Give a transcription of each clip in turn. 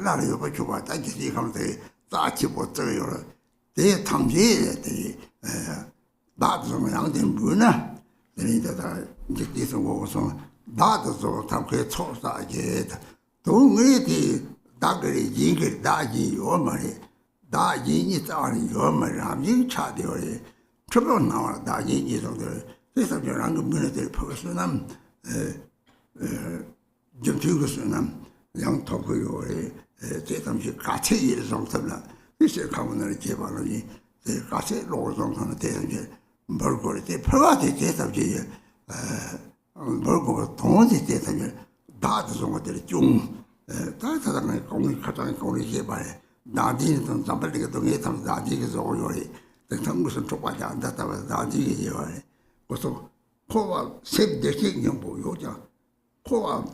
Lama Chopa, they come here, they that's on young Buna, then this was on that is all some great source I get. Don't read the daggery, jigger, daji, or money. Daji is on your money, I'm in charge of it. Trouble now, daji is on the this of your young military person, Jim Tuguson, young Tokyo, say some Kati is on the this is commonly Jabali, the Kati laws on the day, Burger, the private state of the Burger, Tony state of the Dats on the June, that's only cutting only here by Dadin and somebody to get some Dadis already, the Tongues and Chopaja, that was Dadi, was so Koa saved the king, Yoja, Koa.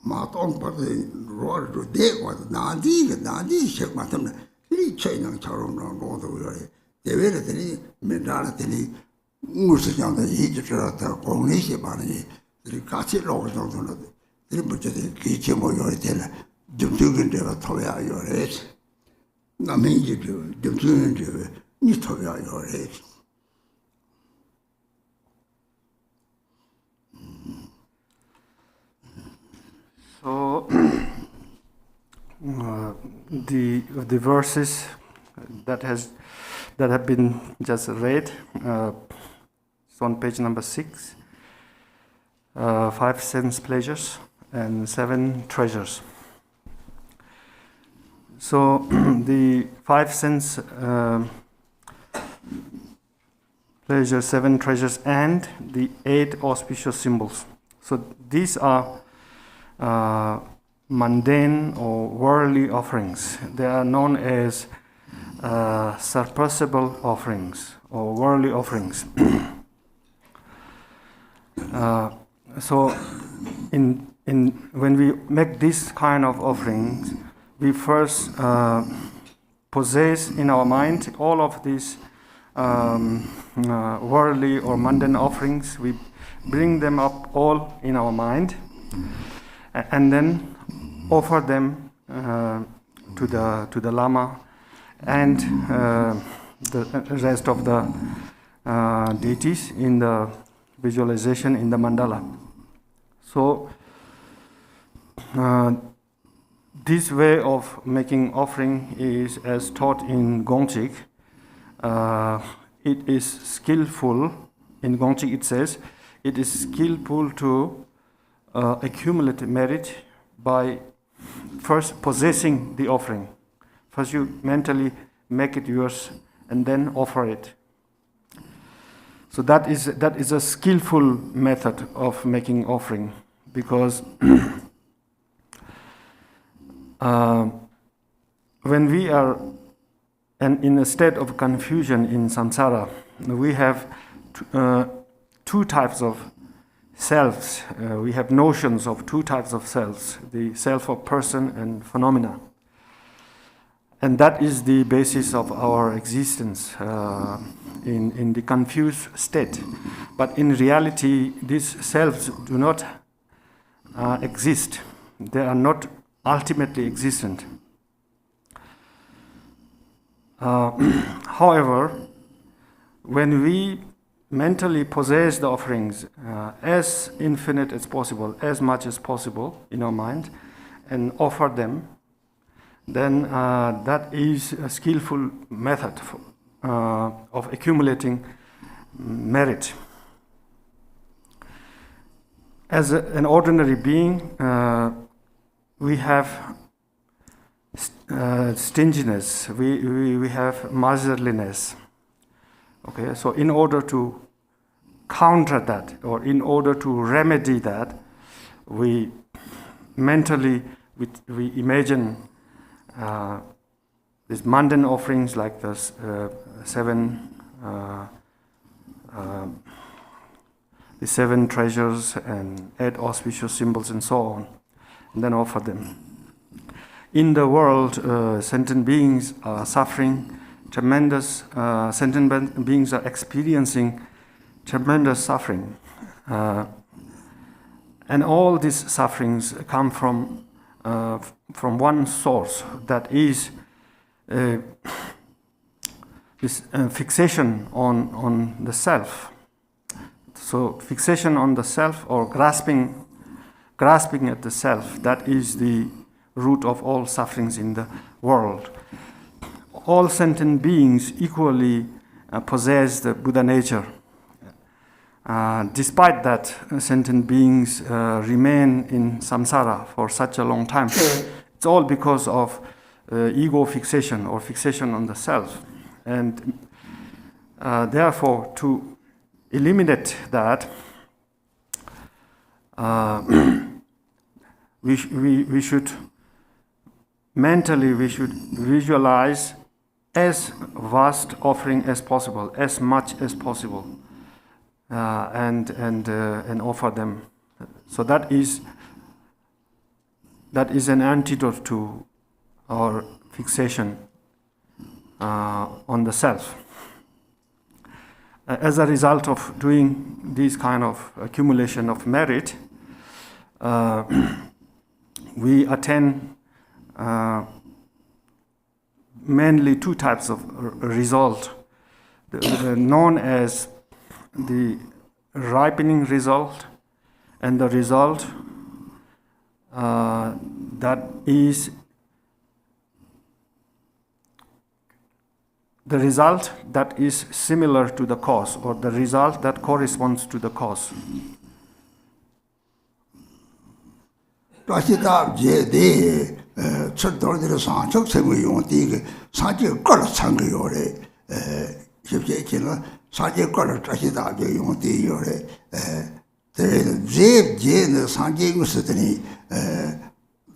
Maton but the road to day was Nadi, shake my thumb. He chain and charon all the way. They were at the Medality, Music on the Egypt, the Cornish Bani, the Cassie Lord on the Butcher, Kitchen or your teller, Jim Dugan de Toya your head. Nothing you do, Jim Dugan de Nitoya your head. So the verses that have been just read, it's on page number 6. 5 sense pleasures and 7 treasures. So the 5 sense pleasures, 7 treasures, and the 8 auspicious symbols. So these are mundane or worldly offerings. They are known as surpassable offerings or worldly offerings. So when we make this kind of offerings, we first possess in our mind all of these worldly or mundane offerings. We bring them up all in our mind, and then offer them to the Lama and the rest of the deities in the visualization in the mandala. So this way of making offering is as taught in Gongchik. It is skillful. In Gongchik it says, it is skillful to accumulate merit by first possessing the offering. First you mentally make it yours and then offer it. So that is a skillful method of making offering, because when we are in a state of confusion in samsara, we have two types of selves. We have notions of 2 types of selves, the self of person and phenomena. And that is the basis of our existence in the confused state. But in reality, these selves do not exist. They are not ultimately existent. However, when we mentally possess the offerings as infinite as possible, as much as possible in our mind, and offer them, then that is a skillful method of accumulating merit. As an ordinary being, we have stinginess, we have miserliness. Okay, so in order to counter that, or in order to remedy that, we mentally we imagine these mundane offerings like the seven treasures and 8 auspicious symbols and so on, and then offer them. In the world, sentient beings are suffering tremendous, sentient beings are experiencing tremendous suffering. And all these sufferings come from one source, that is this fixation on the self. So fixation on the self, or grasping at the self, that is the root of all sufferings in the world. All sentient beings equally possess the Buddha nature. Despite that, sentient beings remain in samsara for such a long time. It's all because of ego fixation, or fixation on the self. And therefore, to eliminate that, we should mentally visualize as vast offering as possible, as much as possible, and offer them. So that is an antidote to our fixation on the self. As a result of doing this kind of accumulation of merit, we attain mainly 2 types of result, known as the ripening result and the result that is the result that is similar to the cause, or the result that corresponds to the cause.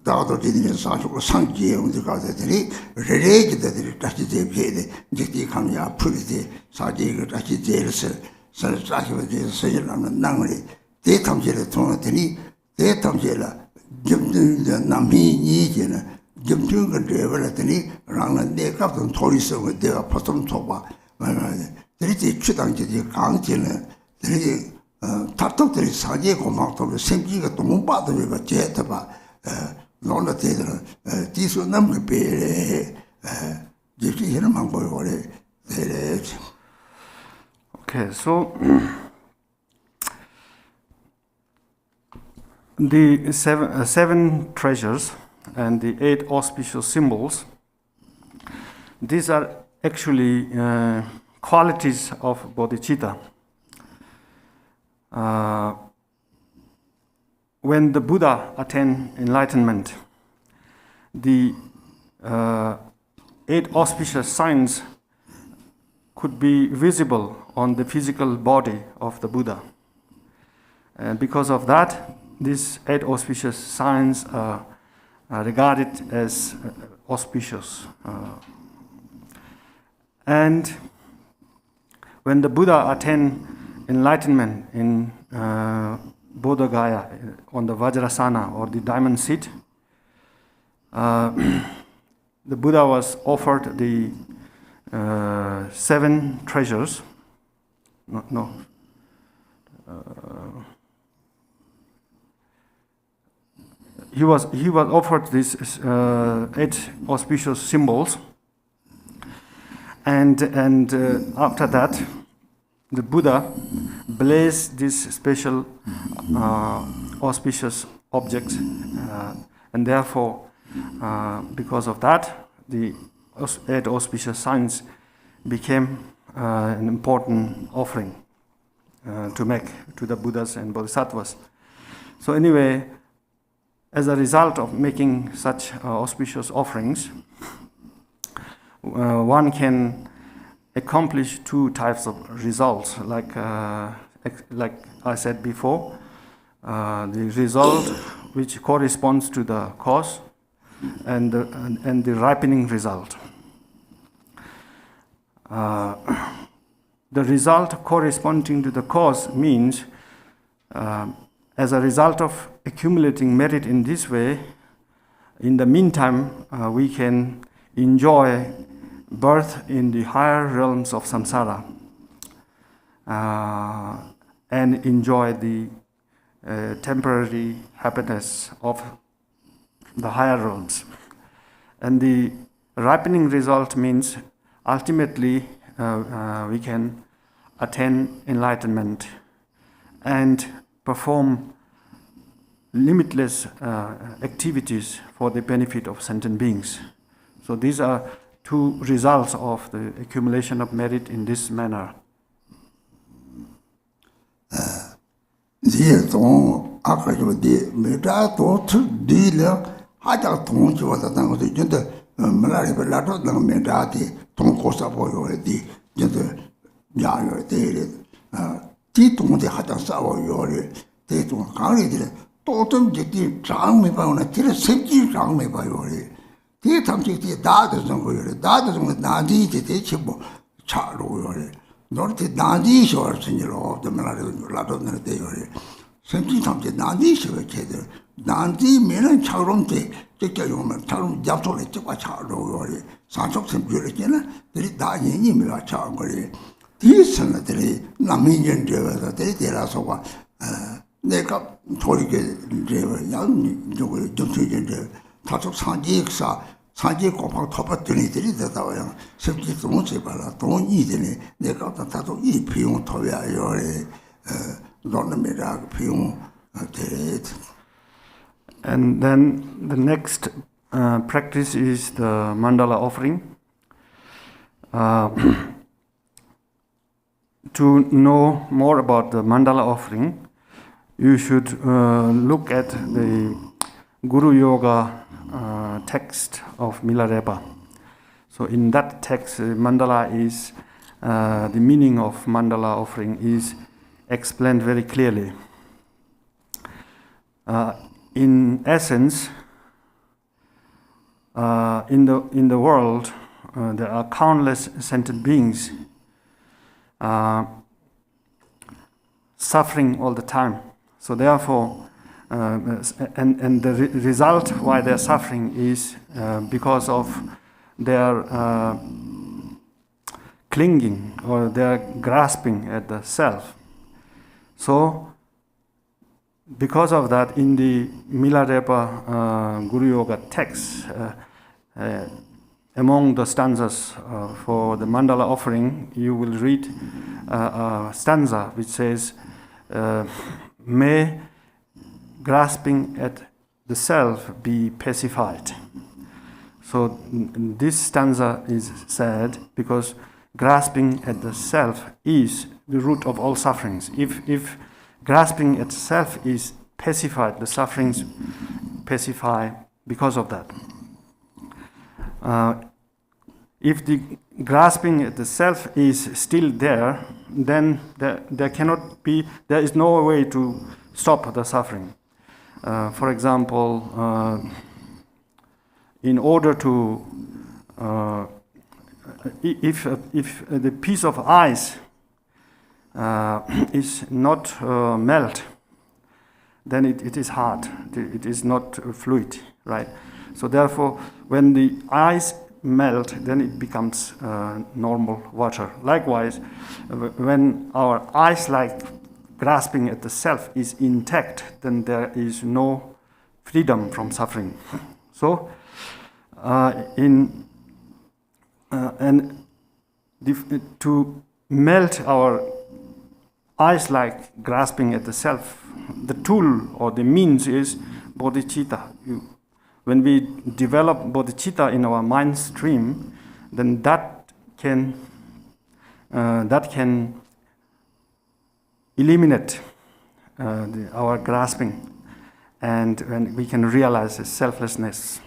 다도 되는 사주고 상기에 움직여서들이 레레기들이 다시 제비에 이제 강야 풀이지 사지가 다시 제일서 설사시버지 서일하는 낭을 대탐제를 통하더니 대탐제라 점점 남이 이제는 점점을 되버렸더니 랑은 내가 좀 돌이서 내가 보통 줘봐 들이 추당지 강제는 들이 다톡들이 사지에 고막도로 생기가 너무 받으면 제대봐 너는 대들은 디수 남게 배에 이렇게 하는 방법이 오래 되래. Okay, so the seven treasures and the 8 auspicious symbols, these are actually qualities of bodhicitta. When the Buddha attained enlightenment, the 8 auspicious signs could be visible on the physical body of the Buddha. And because of that, these 8 auspicious signs are regarded as auspicious. And when the Buddha attained enlightenment in Bodha Gaya, on the Vajrasana, or the diamond seat, the Buddha was offered the 7 treasures. He was offered these 8 auspicious symbols, and after that, the Buddha blessed this special auspicious objects And therefore, because of that, the 8 auspicious signs became an important offering to make to the Buddhas and Bodhisattvas. So anyway, as a result of making such auspicious offerings, one can accomplish 2 types of results, like I said before, the result which corresponds to the cause, and the ripening result. The result corresponding to the cause means, as a result of accumulating merit in this way, in the meantime, we can enjoy birth in the higher realms of samsara and enjoy the temporary happiness of the higher realms. And the ripening result means ultimately we can attain enlightenment and perform limitless activities for the benefit of sentient beings. So these are 2 results of the accumulation of merit in this manner. And then the next practice is the mandala offering. To know more about the mandala offering, you should look at the Guru Yoga text of Milarepa. So in that text, mandala is, the meaning of mandala offering is explained very clearly. In essence, in the world, there are countless sentient beings suffering all the time. So therefore, and the result why they're suffering is because of their clinging or their grasping at the self. So because of that, in the Milarepa Guru Yoga text, among the stanzas for the mandala offering, you will read a stanza which says, may grasping at the self be pacified. So this stanza is said because grasping at the self is the root of all sufferings. If grasping at self is pacified, the sufferings pacify because of that. If the grasping at the self is still there, then there is no way to stop the suffering. For example, in order to, if the piece of ice is not melt, then it is hard. It is not fluid, right? So therefore, when the ice melt, then it becomes normal water. Likewise, when our ice-like grasping at the self is intact, then there is no freedom from suffering. So, to melt our ice-like grasping at the self, the tool or the means is bodhicitta. when we develop bodhicitta in our mind stream, then that can eliminate our grasping, and when we can realize selflessness.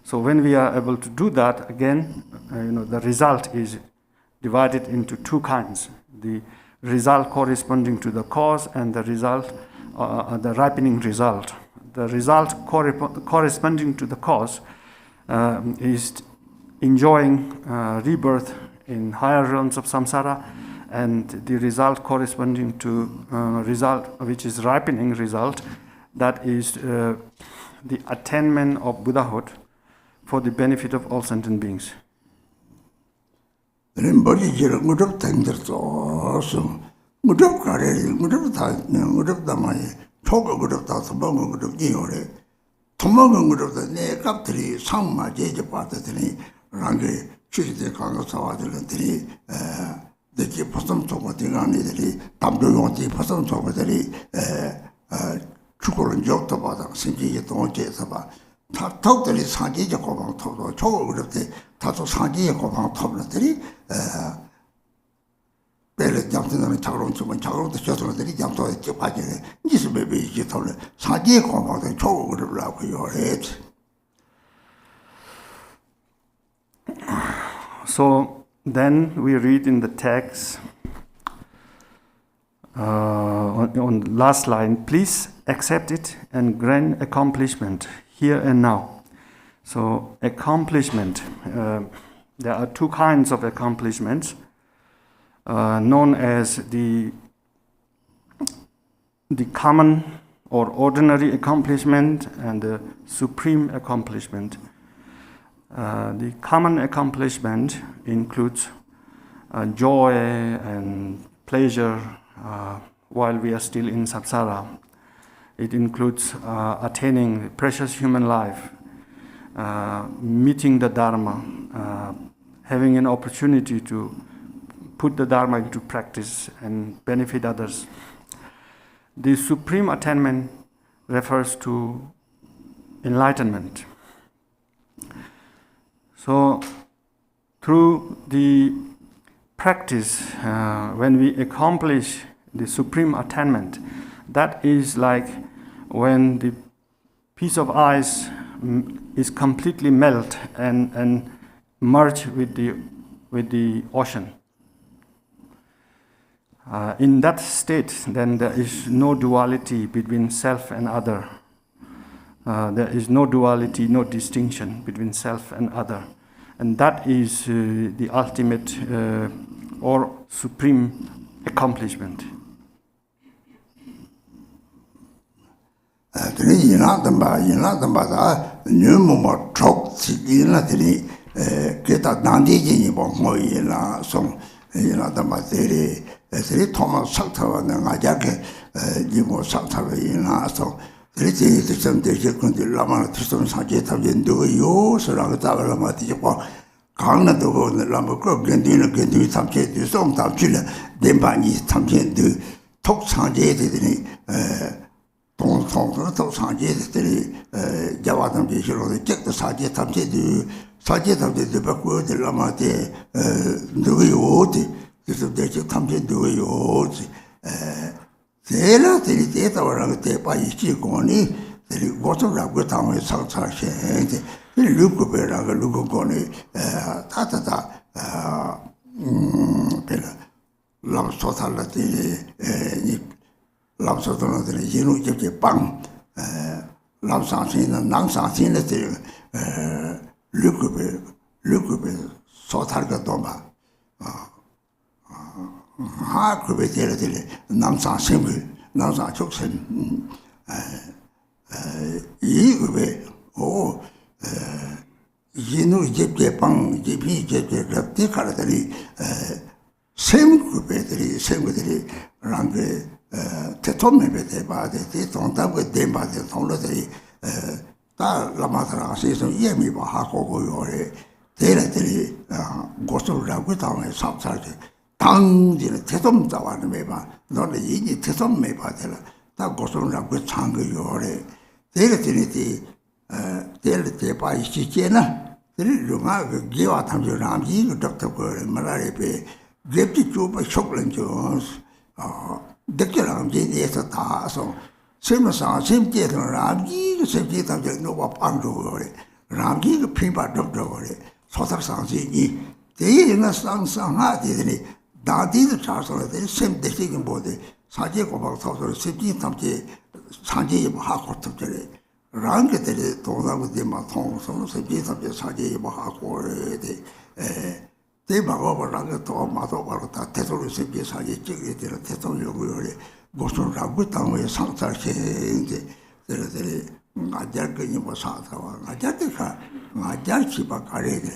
So when we are able to do that, again, the result is divided into two kinds: the result corresponding to the cause, and the result, the ripening result. The result corresponding to the cause is enjoying rebirth in higher realms of samsara, and the result corresponding to result, which is ripening result, that is the attainment of Buddhahood for the benefit of all sentient beings. Rinpoche jira ngudab tangdir tsoosum, ngudab kareri, ngudab damayi, choka ngudab ta sabanga ngudab jiyore, tomanga ngudab ta ne kaptiri sangma jeje pata tini, rangi chirite kanga sawadila tini, deki pasam choka tingani tini, tamdo yonti pasam choka tini, chukulan jokta pata, sinji tonje saba, 턱들이 상기적 고방 톱도 초고 그렇게 다소 상기의 고방 톱들이 배를 잡는 작은 주문 작은도 저들이 잡도 빠지네 니스베베 이제 톱을 상기의 고방도 초고 그러려고요. So then we read in the text on the last line, please accept it and grant accomplishment here and now. So accomplishment, there are two kinds of accomplishments, known as the common or ordinary accomplishment and the supreme accomplishment. The common accomplishment includes joy and pleasure while we are still in samsara. It includes attaining precious human life, meeting the Dharma, having an opportunity to put the Dharma into practice and benefit others. The supreme attainment refers to enlightenment. So, through the practice, when we accomplish the supreme attainment, that is like when the piece of ice is completely melt and merge with the ocean. In that state, then there is no duality between self and other. There is no duality, no distinction between self and other. And that is the ultimate or supreme accomplishment. Tini yinādambā nyūmūma chok tsiki yinā tini kētā nāndi jīni bō ngō yinā sōng yinādambā tiri tōma sāktāwa ngā jāke jīmō sāktāwa yinā sōng tiri tini tisam tiri kundi lāma tisam sācē tabjī ndūgā yō sō rāga tāwa lāma tijī kwa kāngna dōgō lāma kō gāndū tamchē tū sōng tamchī lā dēmbā nī tamchē tū tōk sācē tini 동성도 상제들이 자와담 제시로도 책도 사제 탐제도 받고 들라마데 누구요지 그래서 대체 탐제 누구요지 제라들이 대다와랑 대바이지 거니 들이 고소라고 당에 상차시에 루고베라가 루고거니 타타타 베라 람소탈라티 람소도는 이노 접제 빵 람상신은 낭상신의 르크베 소탈가 도마 하크베 데르데 낭상신을 낭상 촉신 이그베 오 이노 접제 빵 집이 접제 랍티 카라들이 셈그베들이 랑게 대통령에 대바데 대통답에 대바데 통로들이 다 라마타라 세서 예미바 하고 요래 대라들이 고소라고 당에 삽살게 당지는 대통자와는 매바 너는 이니 대통 매바들 다 고소라고 창거 요래 대라들이 tel te pa chi chena ri lunga ge wa tham jo ram ji ko doctor ko mala re pe ge ti chu pa chok len jo de ke ram ji ne sa ta so sim sa sim je to ram ji ko sim je ta jo no pa pang jo re ram ji ko phin pa doctor re so ta sa ji ni de na sang sang ha de ni da di de cha so de sim de ji bo de sa je ko ba so so sim ji tam je sa je ha ko to je 랑게들이 도나고데 마통 소소세 비사비 사제 마하고레데 대바고라가 또 마도바로다 대소르세 비사제 찍게들 대소요고요레 고소라고 땅에 상사시인데 들들이 마자르니 뭐 사사와 마자르가 마자르치바 가레데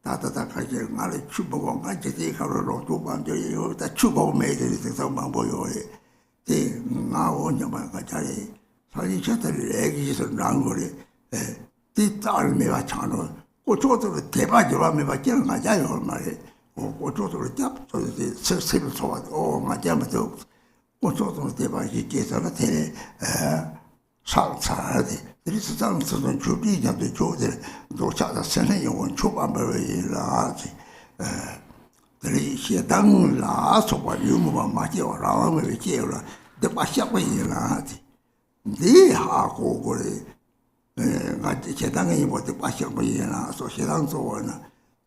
다다다 가지 말에 추보고 가지데 가로로 도반저요 다 추보고 매들이 돼서 망보요레 대 나오냐만 가자리 사실 저들 애기에서 난 거래. 뒷딸 매가 차노. 고초도 대바지와 매가 찌는 가자요 말에. 고초도 잡도 세세를 소화. 맞아면서 고초도 대바지 계산을 돼. 살살하지. 그래서 장서는 주비자도 조들 도착다 세는 영원 초반벌이라지. 그래 시당 라소와 유무만 맞이와 라왕을 제어라. 대바샤고이라지. 네 하고 그래 같이 제당에 뭐도 빠셔고 이나 소시랑소나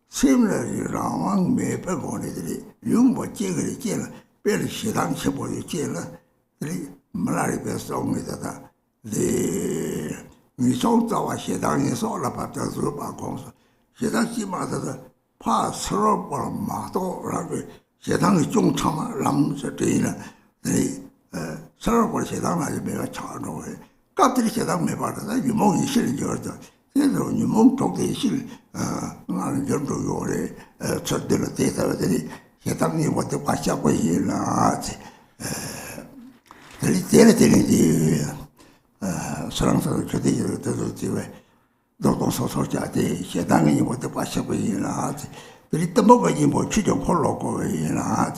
심례랑 매백원들이 용보 제거를 제라 별 시당 쳐보지 제라 그래 말이 배송이다 네 미송자와 시당에서 올라봤다서 바공서 시당 지마다 파 서로 마도라고 시당이 좀 참아 람서 되나 네 서로 세상을 내가 차노 까들이 세상 매바다 유몽이 실은 저도 그래서 유몽 독대 실 나는 점도 요래 저들로 대사들이 세상이 뭐도 과시하고 있나 들이 사랑스러운 저들이 집에 노동소설자들 세상이 뭐도 과시하고 있나 들이 또 뭐가 뭐 추정 홀로고 있나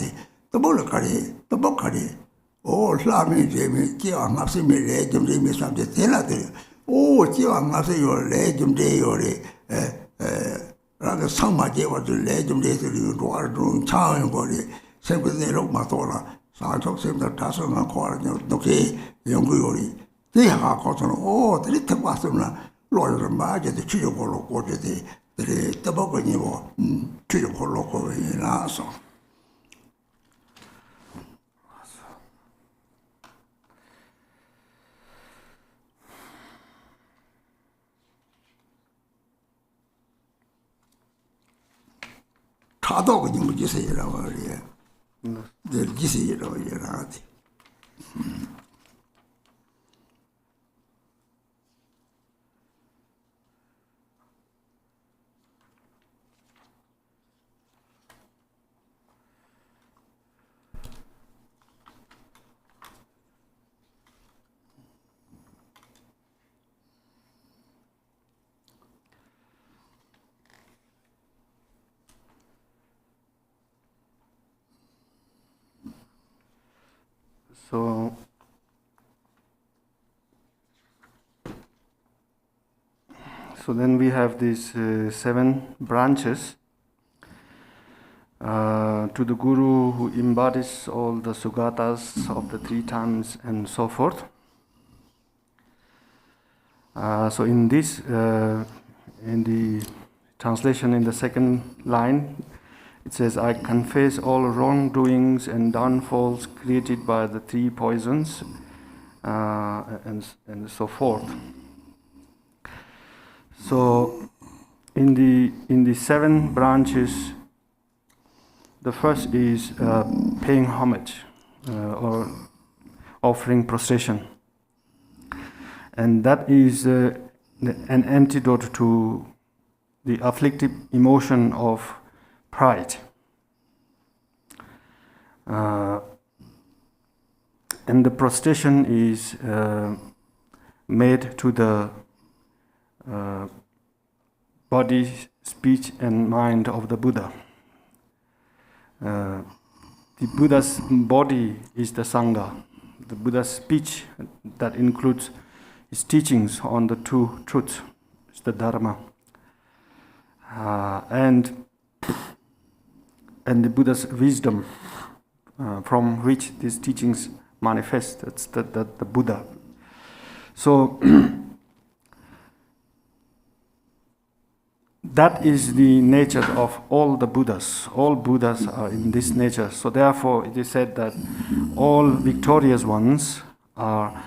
또 뭐를 가리 또 뭐 가리 라면 제미 기왕 앞서 밀래 좀 제미 삼제 되나들 기왕 앞서 요래 좀 제요래 라가 상마제 와들 좀 제들이 도와도 차원 거리 생각내로 맞돌아 사적 생각 다서나 거라냐 녹게 연구 요리 대하 거서는 들이 탁 왔으나 로를 맞게도 치료 걸로 고제데 들이 떠먹으니 뭐 치료 걸로 고이나서 차도 그냥 뭐 기세이라고 그래. 늘 기세이라고 얘기하지. So then we have these 7 branches to the Guru who embodies all the Sugatas of the 3 times and so forth. So in this, in the translation in the second line, it says, I confess all wrongdoings and downfalls created by the 3 poisons and so forth. So in the 7 branches, the first is paying homage or offering prostration, and that is an antidote to the afflictive emotion of pride. And the prostration is made to the body, speech and mind of the Buddha. The Buddha's body is the Sangha. The Buddha's speech, that includes his teachings on the 2 truths, It's the Dharma. And the Buddha's wisdom from which these teachings manifest. That's the Buddha. So that is the nature of all the Buddhas. All Buddhas are in this nature. So therefore it is said that all victorious ones are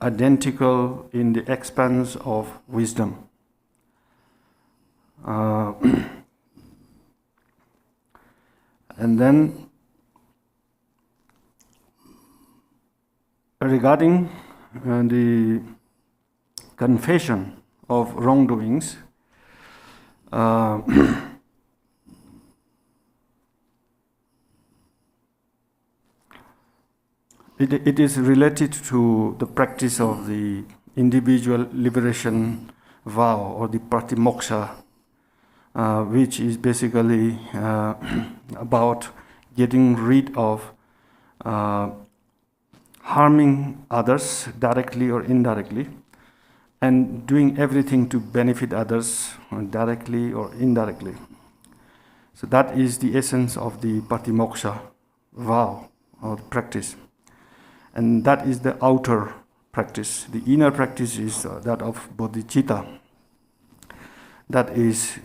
identical in the expanse of wisdom. And then regarding the confession of wrongdoings, it is related to the practice of the individual liberation vow or the pratimoksha, which is basically about getting rid of harming others directly or indirectly, and doing everything to benefit others directly or indirectly. So that is the essence of the pratimoksha vow or practice. And that is the outer practice. The inner practice is that of bodhicitta. That is,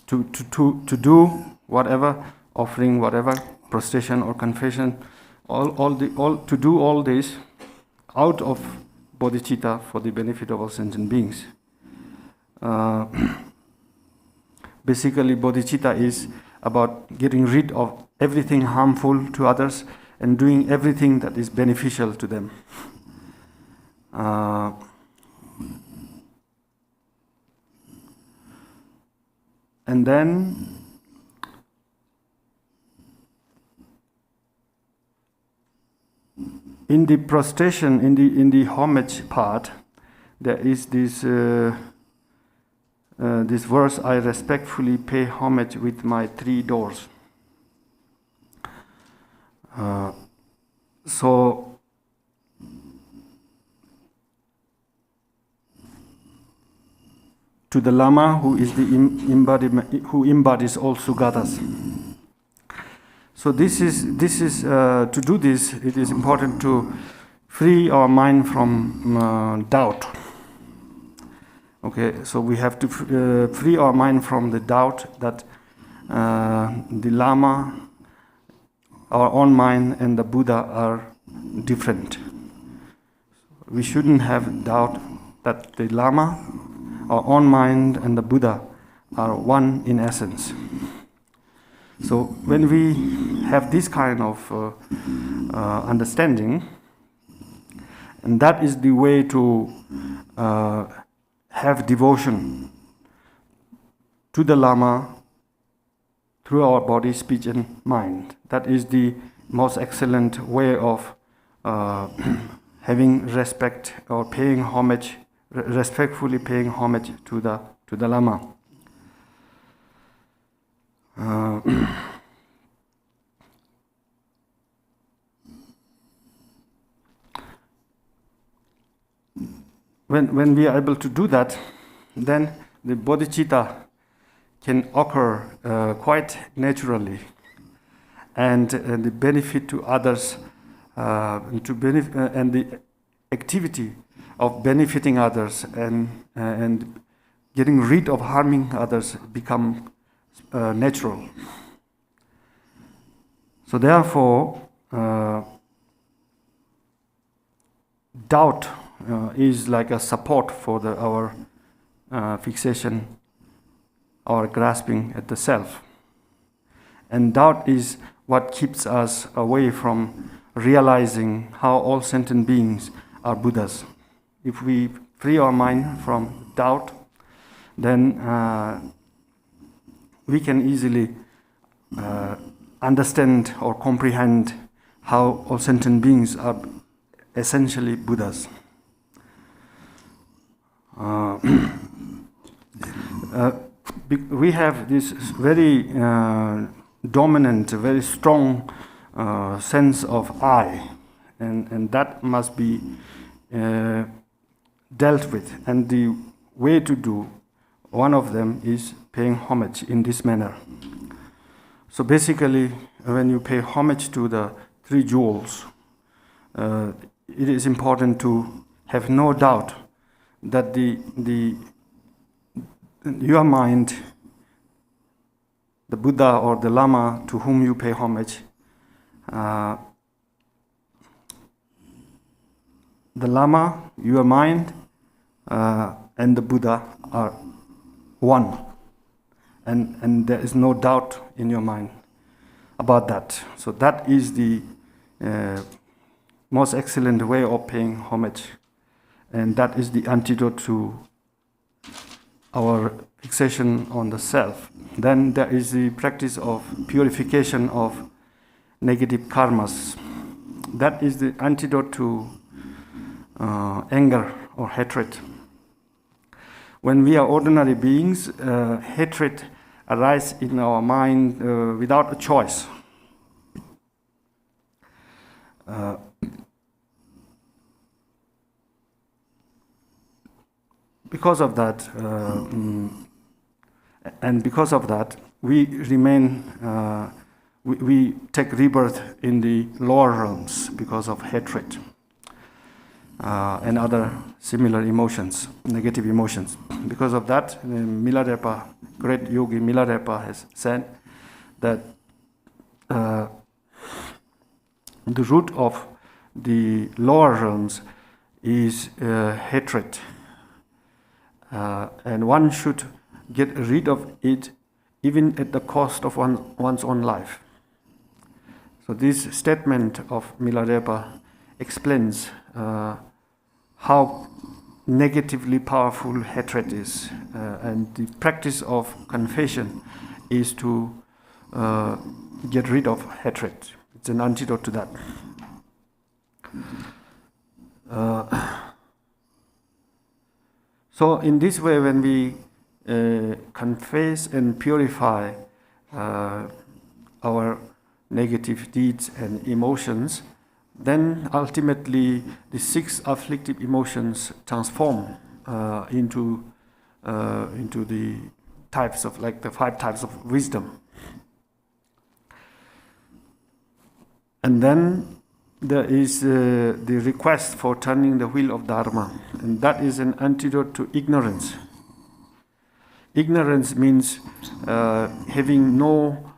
to do whatever, offering whatever, prostration or confession, to do all this out of bodhicitta for the benefit of all sentient beings. Basically, bodhicitta is about getting rid of everything harmful to others and doing everything that is beneficial to them. And then in the prostration, in the homage part, there is this this verse: I respectfully pay homage with my three doors. So to the Lama, who is the embodiment, who embodies all Sugatas. So this is to do this. It is important to free our mind from doubt. Okay, so we have to free our mind from the doubt that the Lama, our own mind, and the Buddha are different. We shouldn't have doubt that the Lama, our own mind, and the Buddha are one in essence. So when we have this kind of understanding, and that is the way to have devotion to the Lama through our body, speech, and mind. That is the most excellent way of having respect or paying homage, respectfully paying homage to the Lama. When we are able to do that, then the bodhicitta can occur quite naturally, and the benefit to others, and the activity of benefiting others and getting rid of harming others become natural. So therefore, doubt is like a support for our fixation, our grasping at the self. And doubt is what keeps us away from realizing how all sentient beings are Buddhas. If we free our mind from doubt, then we can easily understand or comprehend how all sentient beings are essentially Buddhas. We have this very dominant, very strong sense of I, and that must be dealt with. And the way to do one of them is paying homage in this manner. So basically, when you pay homage to the three jewels, it is important to have no doubt that your mind, the Buddha or the Lama to whom you pay homage, the Lama, your mind, and the Buddha are one. And there is no doubt in your mind about that. So that is the most excellent way of paying homage. And that is the antidote to our fixation on the self. Then there is the practice of purification of negative karmas. That is the antidote to anger or hatred. When we are ordinary beings, hatred arises in our mind without a choice. Because of that, and because of that, we remain, we take rebirth in the lower realms because of hatred and other similar emotions, negative emotions. Because of that, Milarepa, great yogi Milarepa has said that the root of the lower realms is hatred. And one should get rid of it even at the cost of one's own life. So this statement of Milarepa explains how negatively powerful hatred is, and the practice of confession is to get rid of hatred. It's an antidote to that. So in this way, when we confess and purify our negative deeds and emotions, then ultimately the 6 afflictive emotions transform into the types of, like the 5 types of wisdom. And then there is the request for turning the wheel of Dharma, and that is an antidote to ignorance. Ignorance means having no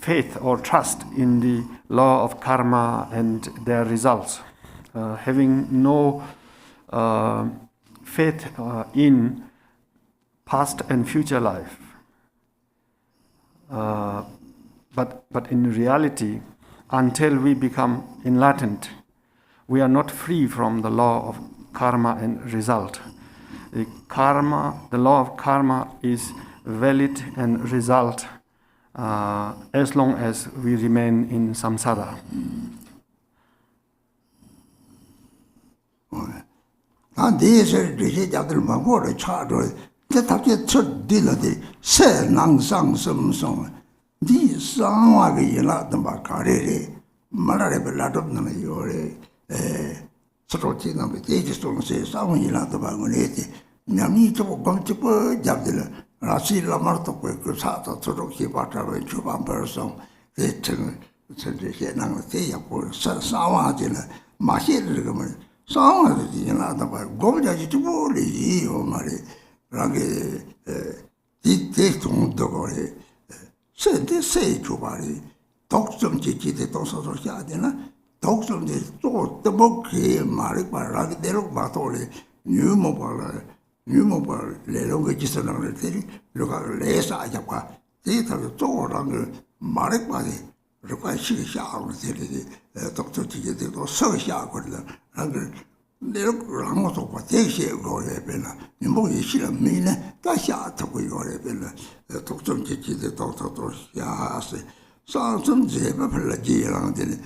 faith or trust in the law of karma and their results, having no faith in past and future life. But in reality, until we become enlightened, we are not free from the law of karma and result. The law of karma is valid and result as long as we remain in samsara. Di sangwa ge yela damba kare re malare be la dom na yore sototi na be te sto se sangwa yela damba ngone te nyami to gom te po jabdela rasi la marto ko sa ta sototi pa ta be chu ban person te chen je na te ya po sangwa de la ma she de ge ma sangwa de yela damba gom ja ji tu bo le yi o ma re ra ge di te sto do ko re Sente sei giovani, 독점 지지대 도서도 해야 되나? 독점지 또 먹게 말이 말하게 대로 봐도래 뉴모발 레롱게 지서는 때리 누가 레사 잡아 데이터를 쪼라는 말이 말이 누가 시샤하고 되리 독점 지지대도 서샤하거든. 그 내가 아무것도 봐 대시에 거래 별로 뭐이 싫은 미네 다시 아트고 이거래 별로 독점 지지대 독서도 야세 상점 제가 별로 지랑데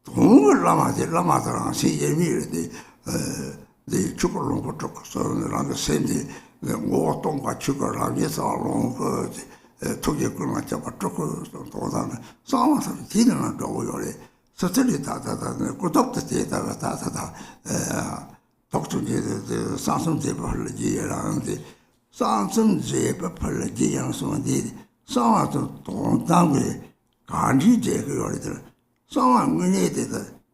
동을 라마들랑 세예미르데 네 축구로 붙었어 라는 셈이 뭐 동과 축구를 해서 그 toge kurma chapa choko todana sama sa tinana dogo yore sateli ta kutop te ta doktor de sansum de bal ji ran de sansum je bal ji yang so de sama to dang de ganji je ge yore de sama ngene de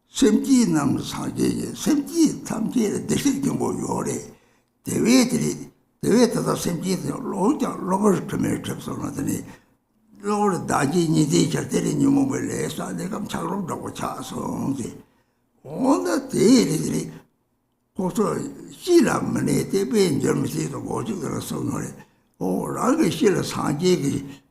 semji nam sa je semji tam je de shi go yore 대외에다 생기는 로버트 메르트서는 로버트 다지 니디 절대리 뉴모를 해서 내가 차로라고 차서 이제 온다 대리들이 고소 시람네 대변 점시도 고지를 써놓으래 라게 실을 상계기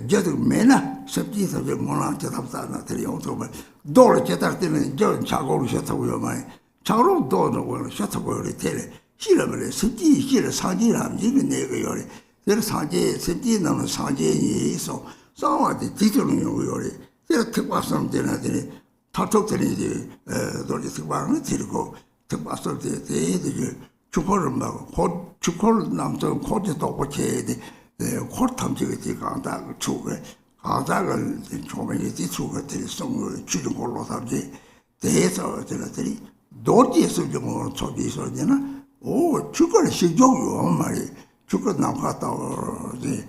저도 매나 섭지서 좀 뭐나 대답다나 들이요 정말 돌을 제딱 때는 저 차고를 셔타고요 말 차로 도는 셔타고를 때래 시람을 섭지 시를 상계람 이게 내가 요래 내 상계 섭지 나는 상계에서 싸워도 뒤도는 요래 내가 특과성 되나더니 타톡들이 이제 돌이 특과를 들고 특과성 되게 주코를 막 주코를 남자 코지도 고쳐야 돼 코탐지가 되가 다 주고 가자를 조명이 뒤주고 될 성을 주는 걸로 삼지 대해서 들었더니 도지에서 좀 저기서 되나 오 주거를 시종요 말이 주거 남갔다 이제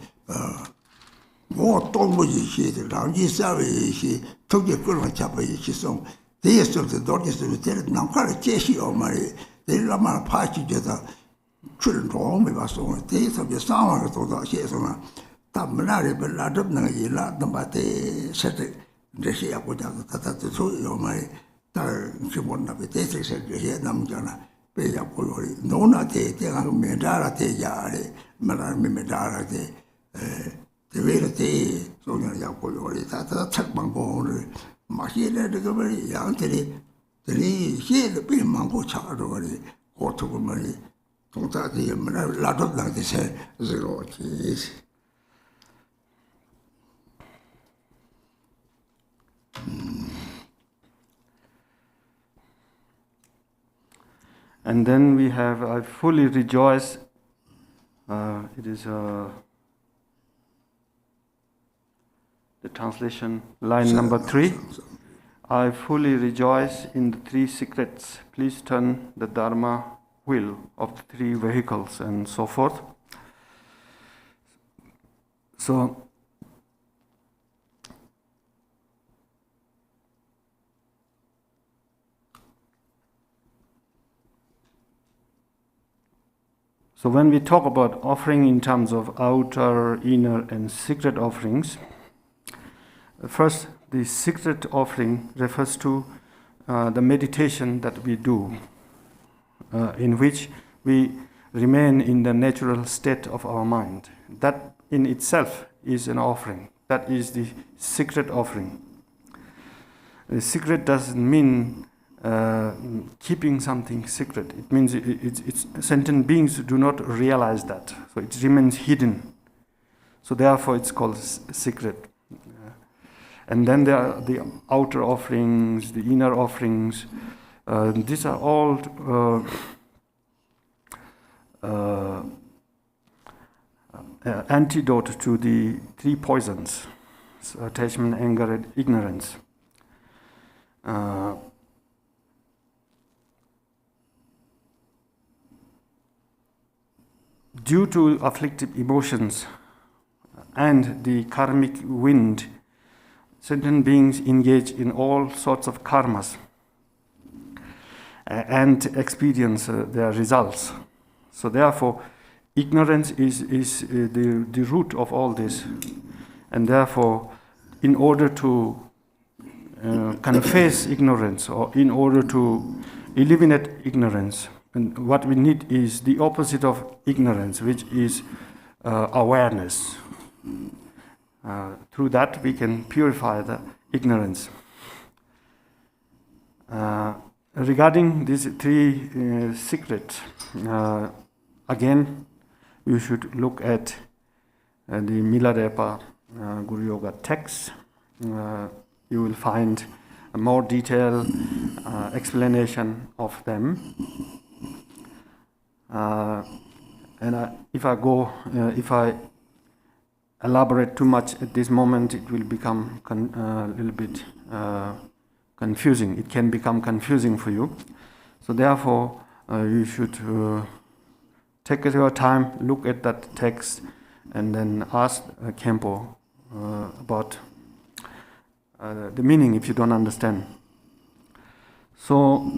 뭐 동무지 시들 남지 사회시 특히 그런 잡아이 시송 대해서 도지에서 될 남가를 제시요 말이 내가 파치제다 출은 도움이 봤어 대해서 상황을 도다 시에서나 담나를 별라접는 일라 담바테 세트 제시야 보자고 다다도 소요 말이 달 기본납에 대해서 해 남잖아 배야 보여리 노나테 대가 메다라 대야래 말하면 메다라데 대외로테 소녀야 보여리 다다 책방고를 마시래를 그버리 양들이 들이 시에도 비망고 차로리 고토고 말이 동사들이 뭐라 라도당데세 저로지 And then we have I fully rejoice. It is the translation line number 3. I fully rejoice in the 3 secrets. Please turn the Dharma wheel of the 3 vehicles and so forth. So when we talk about offering in terms of outer, inner and secret offerings, first the secret offering refers to the meditation that we do, in which we remain in the natural state of our mind. That in itself is an offering. That is the secret offering. The secret doesn't mean keeping something secret. It means it's sentient beings do not realize that, so it remains hidden. So therefore, it's called secret. And then there are the outer offerings, the inner offerings. These are all antidote to the 3 poisons: attachment, anger, and ignorance. Due to afflictive emotions and the karmic wind, sentient beings engage in all sorts of karmas and experience their results. So therefore, ignorance is the root of all this. And therefore, in order to confess ignorance, or in order to eliminate ignorance, and what we need is the opposite of ignorance, which is awareness. Through that, we can purify the ignorance. Regarding these 3 secrets, again, you should look at the Milarepa Guru Yoga text. You will find a more detailed explanation of them. And if I elaborate too much at this moment, it will become a little bit confusing. It can become confusing for you. So therefore, you should take your time, look at that text, and then ask Khenpo about the meaning if you don't understand. So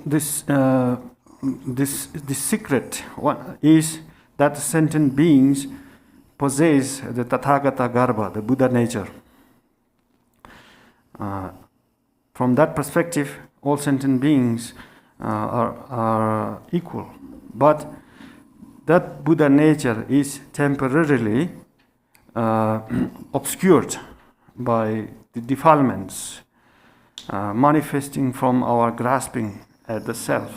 this secret is that sentient beings possess the Tathagata Garbha, the Buddha nature. From that perspective, all sentient beings are equal, but that Buddha nature is temporarily obscured by the defilements manifesting from our grasping at the self.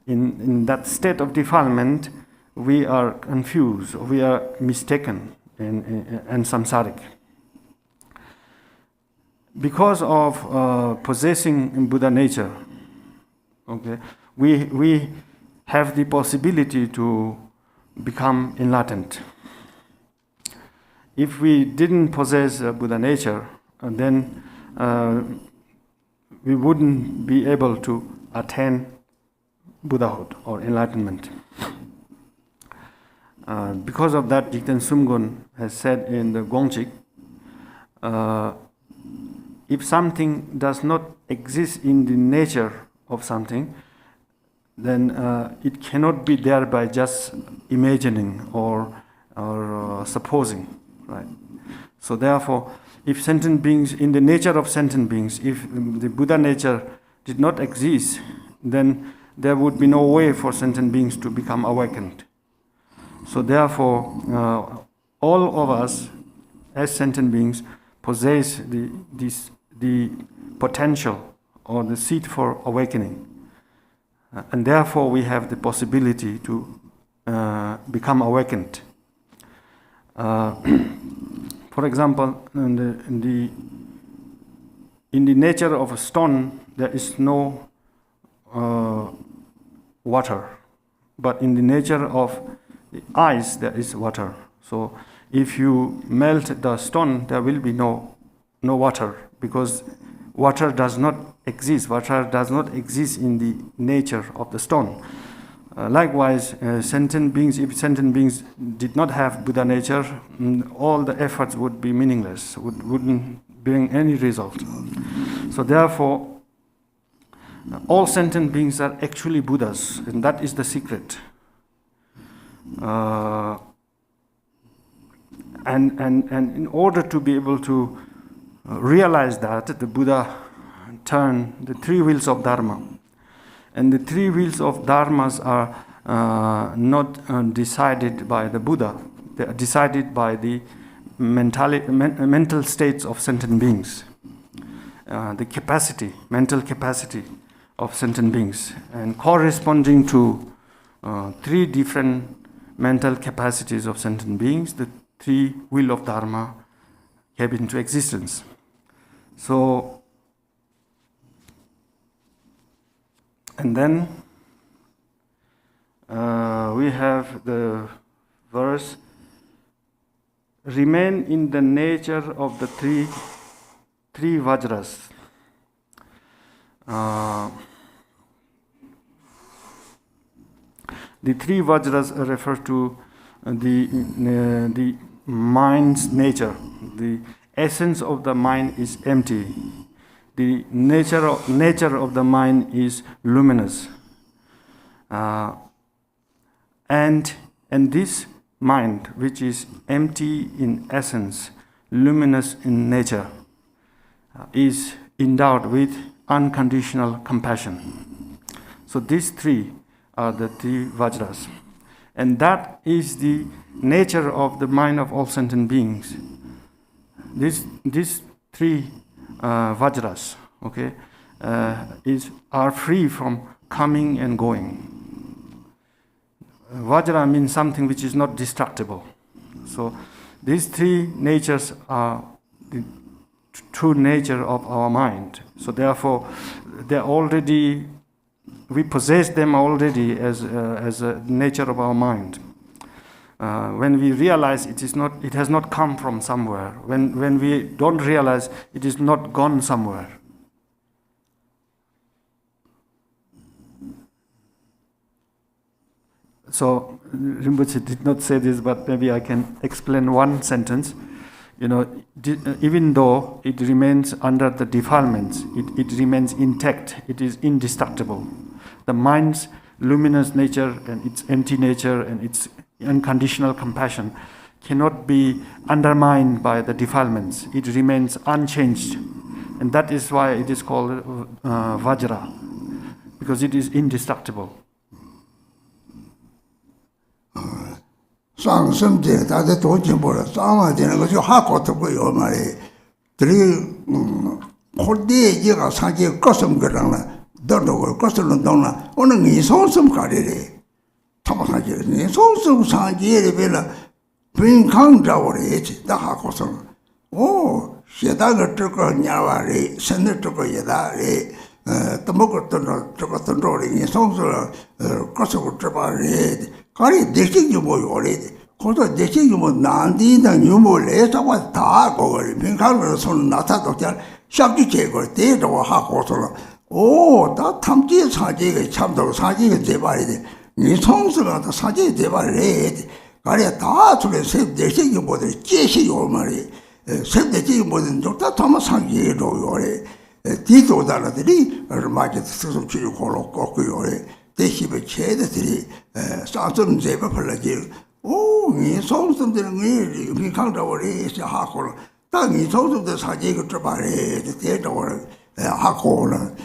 In that state of defilement, we are confused, we are mistaken and samsaric. Because of possessing Buddha nature, okay, we have the possibility to become enlightened. If we didn't possess Buddha nature, then we wouldn't be able to attain Buddhahood or enlightenment. Because of that, Jigten Sumgun has said in the Gongchik, if something does not exist in the nature of something, then it cannot be there by just imagining or supposing, right? So therefore, if sentient beings, in the nature of sentient beings, if the Buddha nature did not exist, then there would be no way for sentient beings to become awakened. So therefore, all of us as sentient beings possess the potential or the seed for awakening. And therefore we have the possibility to become awakened. For example, in the nature of a stone, there is no water, but in the nature of the ice, there is water. So if you melt the stone, there will be no water, because water does not exist. Water does not exist in the nature of the stone. Likewise, sentient beings, if sentient beings did not have Buddha nature, all the efforts would be meaningless, wouldn't bring any result. So therefore, all sentient beings are actually Buddhas, and that is the secret. And in order to be able to realize that, the Buddha turned the three wheels of Dharma. And the three wheels of dharmas are not decided by the Buddha. They are decided by the mental states of sentient beings. The capacity, mental capacity of sentient beings. And corresponding to three different mental capacities of sentient beings, the three wheel of Dharma came into existence. So, and then we have the verse, remain in the nature of the three vajras. The three vajras refer to the mind's nature. The essence of the mind is empty. The nature of the mind is luminous, and this mind, which is empty in essence, luminous in nature, is endowed with unconditional compassion. So these three are the three vajras, and that is the nature of the mind of all sentient beings. These three vajras, okay, are free from coming and going. Vajra means something which is not destructible. So these three natures are true nature of our mind. So therefore, we possess them already as a nature of our mind. When we realize it has not come from somewhere. When we don't realize it is not gone somewhere. So Rinpoche did not say this, but maybe I can explain one sentence. Even though it remains under the defilements, it remains intact. It is indestructible. The mind's luminous nature and its empty nature and its unconditional compassion cannot be undermined by the defilements. It remains unchanged. And that is why it is called Vajra, because it is indestructible. 상승제 다들 도진보라 상화되는 것이 하고 듣고 요 말이 들이 홀대지가 사지 거슴 그러나 너도 거슬은 동나 오늘 이 소슴 가리래 타마하지 이 소슴 사지에 빌라 빈강자오래지 다 하고서 오 시다가 뜨거 냐와리 선을 뜨거 예다리 또 먹을 때는 저거 던로리 이 소슴 거슬고 잡아리 가리 대식이 뭐요래 거기서 대식이 뭐 난디나 유모래 저거 다 거를 빈강으로 손 나타도 잘 샵지 제거 대도 하고서 오, 다 탐지 사지가 참도 사지가 대발이지. 이 성수가 다 사지 대발이래. 가래 다 둘에 셋대식이 뭐들 제시 요 말이. 셋대식이 뭐든 좋다 타마 사지로 요래. 디도다라들이 얼마게 스스로 주고 고로 요래. 대시베 체들이 사점 제바 벌라지. 오, 이 성수들은 이 강자월이 하고 땅이 성수들 사지가 잡아래. 대도를 하고는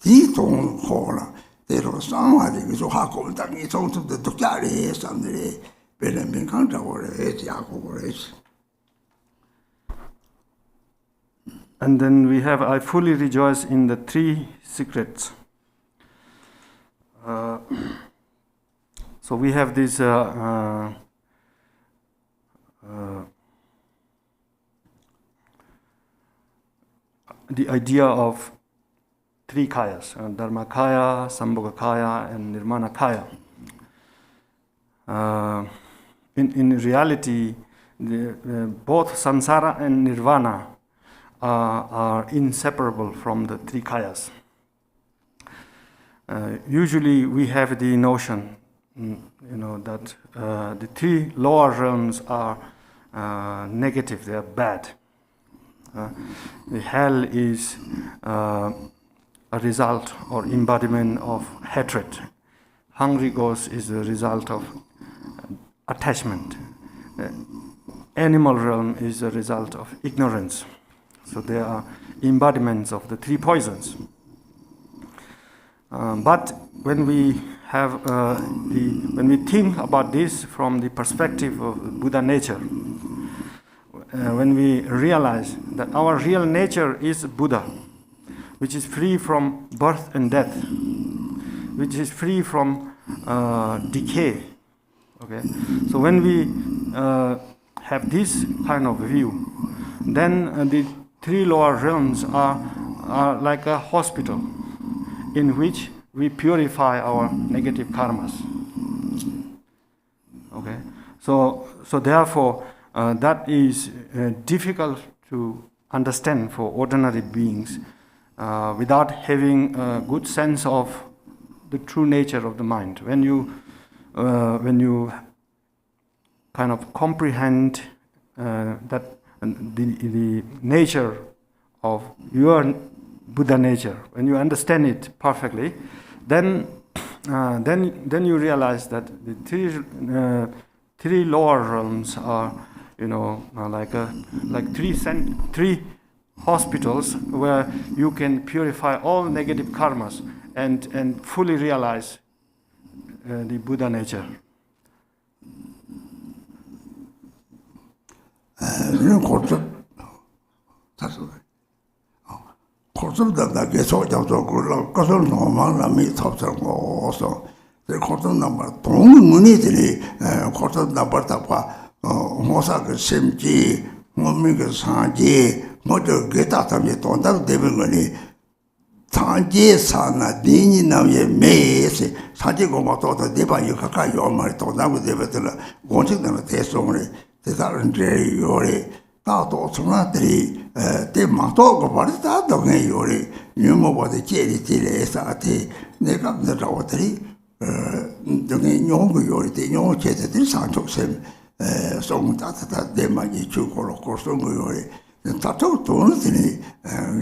뒤동호라 대로 상화되기 좀 하고 땅이 성수도 독자리 사람들이 배는 강자고를 해지 하고 그랬지. And then we have I fully rejoice in the three secrets. So we have this the idea of three kayas, Dharmakaya, Sambhogakaya, and Nirmanakaya. In reality, both samsara and nirvana are inseparable from the three kayas. Usually we have the notion, that the three lower realms are negative, they are bad. The hell is a result or embodiment of hatred. Hungry ghost is the result of attachment. Animal realm is a result of ignorance. So they are embodiments of the three poisons. But when we have when we think about this from the perspective of Buddha nature, when we realize that our real nature is Buddha, which is free from birth and death, which is free from decay. Okay, so when we have this kind of view, then the three lower realms are like a hospital in which we purify our negative karmas. Okay, so therefore that is difficult to understand for ordinary beings without having a good sense of the true nature of the mind. When you kind of comprehend that the nature of your Buddha nature, when you understand it perfectly, then you realize that the three lower realms are, like three hospitals where you can purify all negative karmas and fully realize the Buddha nature. 고습다 계속 잡고 그걸 것을 너무 남이 탑서고 어서 그 고습 넘버 동문이들이 고습 넘버다가 모사가 심지 몸이 그 사지 모두 게다 담에 돈다고 되는 거니 장제 사나 디니 남의 매세 사지고 뭐도 대반이 가까이 오면 돈다고 되거든 원칙대로 대송을 대다른 제 요리 나도 정말들이 대마도 버리다 동에 요리 유모보다 제리에서한테 내가 너들이 동에 용구 요리 때 용어 제대로 상속셈 송다다 대만이 주고로 고송고 요리 다도 돈들이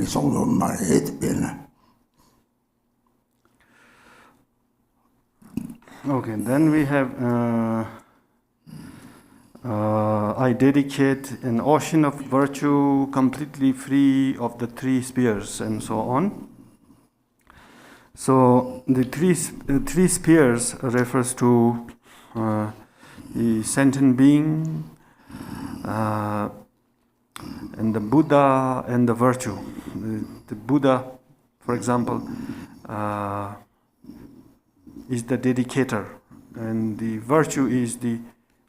송도 말에 되나. Okay, then we have I dedicate an ocean of virtue completely free of the three spheres and so on. So the three spheres refers to the sentient being and the Buddha and the virtue. The Buddha, for example, is the dedicator, and the virtue is the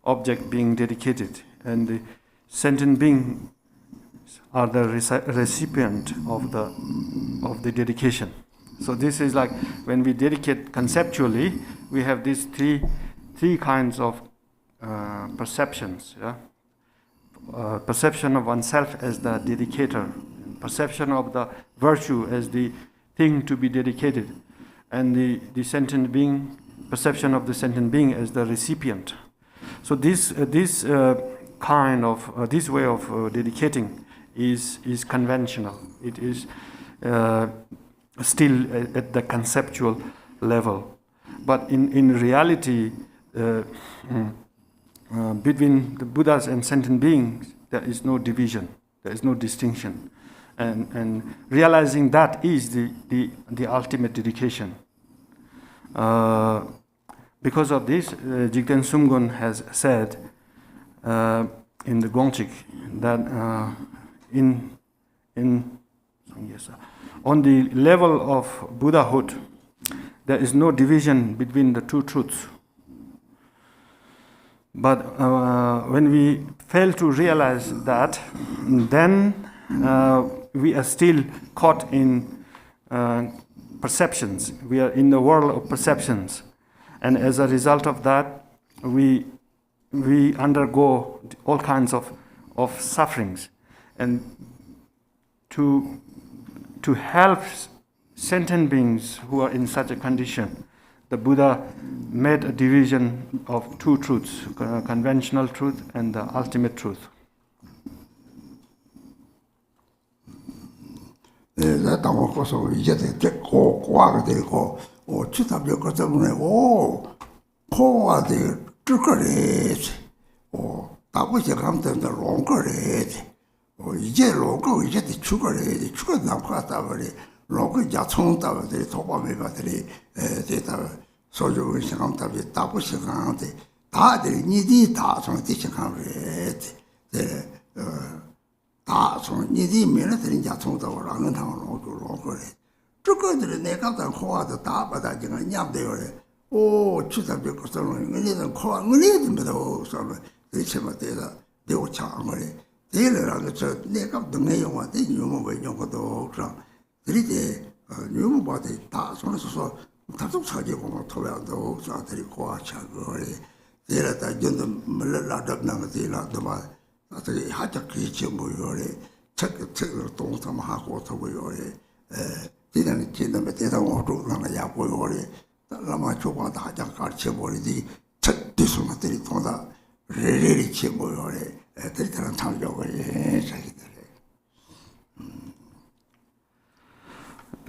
object being dedicated, and the sentient being are the recipient of the dedication. So this is like when we dedicate conceptually, we have these three kinds of perceptions. Yeah? Perception of oneself as the dedicator, perception of the virtue as the thing to be dedicated, and the sentient being, perception of the sentient being as the recipient. So this kind of this way of dedicating is conventional. It is still at the conceptual level, but in reality, between the Buddhas and sentient beings, there is no division, there is no distinction, and realizing that is the ultimate dedication. Because of this, Jigten Sumgon has said in the Gongchik that on the level of Buddhahood, there is no division between the two truths. But when we fail to realize that, then we are still caught in perceptions. We are in the world of perceptions. And as a result of that, we undergo all kinds of sufferings. And to help sentient beings who are in such a condition, the Buddha made a division of two truths, conventional truth and the ultimate truth. Lama Chopa da Garchen Rinpoche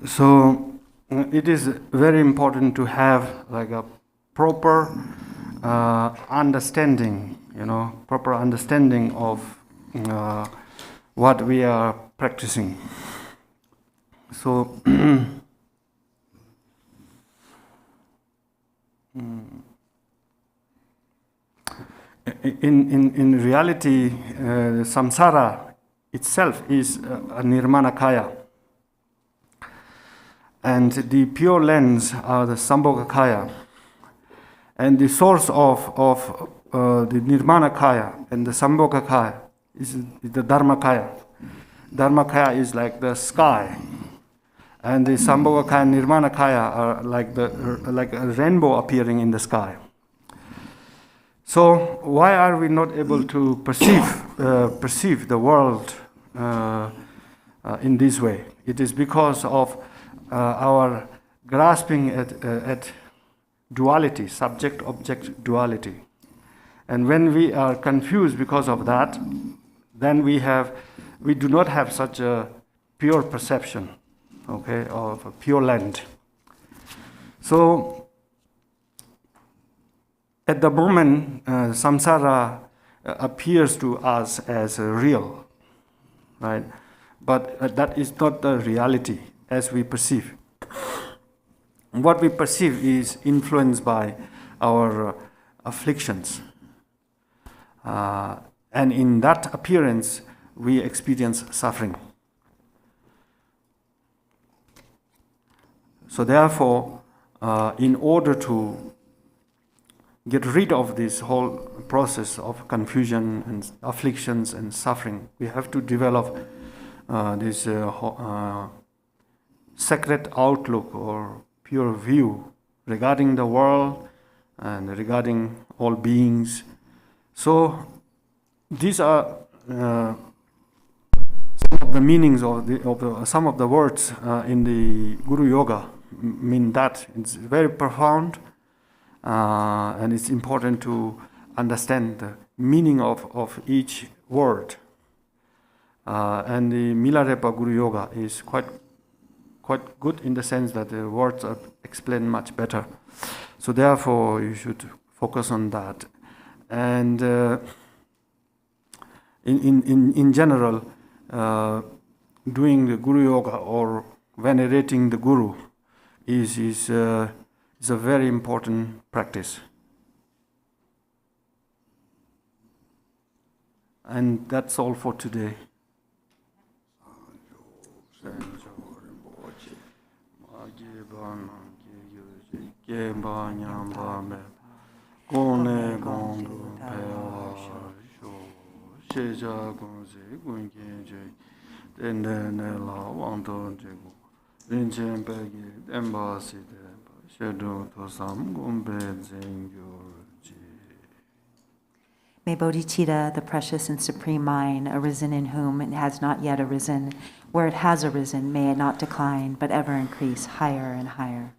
So it is very important to have like a proper understanding, proper understanding of what we are practicing. So in reality, samsara itself is a nirmanakaya, and the pure lands are the sambhogakaya, and the source of the nirmanakaya and the sambhogakaya is the dharmakaya. Dharmakaya is like the sky, and the Sambhavakaya and Nirmanakaya are like a rainbow appearing in the sky. So why are we not able to perceive the world in this way? It is because of our grasping at duality, subject-object duality. And when we are confused because of that, then we do not have such a pure perception, okay, of a pure land. So at the moment, samsara appears to us as real, right? But that is not the reality as we perceive. What we perceive is influenced by our afflictions. And in that appearance, we experience suffering. So therefore, in order to get rid of this whole process of confusion and afflictions and suffering, we have to develop this sacred outlook or pure view regarding the world and regarding all beings. So these are some of the meanings of some of the words in the Guru Yoga. Mean that it's very profound, and it's important to understand the meaning of each word. And the Milarepa Guru Yoga is quite good in the sense that the words are explained much better. So therefore, you should focus on that. And in general, doing the Guru Yoga or venerating the Guru is a very important practice. And that's all for today. May Bodhicitta, the precious and supreme mind, arisen in whom it has not yet arisen, where it has arisen, may it not decline, but ever increase higher and higher.